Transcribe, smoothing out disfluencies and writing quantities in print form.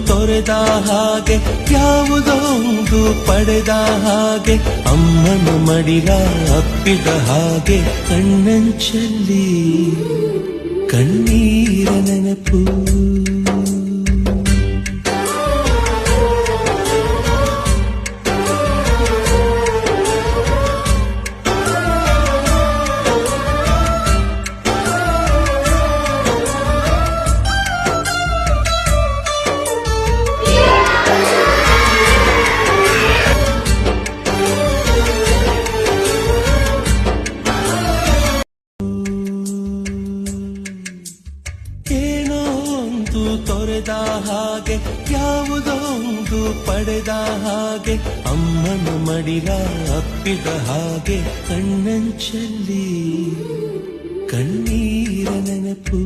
ತೊರೆದ ಹಾಗೆ ಯಾವುದೋ ಒಂದು ಪಡೆದ ಹಾಗೆ ಅಮ್ಮನ ಮಡಿಲ ಅಪ್ಪಿದ ಹಾಗೆ ಕಣ್ಣಂಚಲ್ಲಿ ಕಣ್ಣೀರ ನೆನಪು ತೊರೆದ ಹಾಗೆ ಯಾವುದೋ ಒಂದು ಪಡೆದ ಹಾಗೆ ಅಮ್ಮನ ಮಡಿಲ ಅಪ್ಪಿದ ಹಾಗೆ ಕಣ್ಣಂಚಲ್ಲಿ ಕಣ್ಣೀರ ನೆನಪು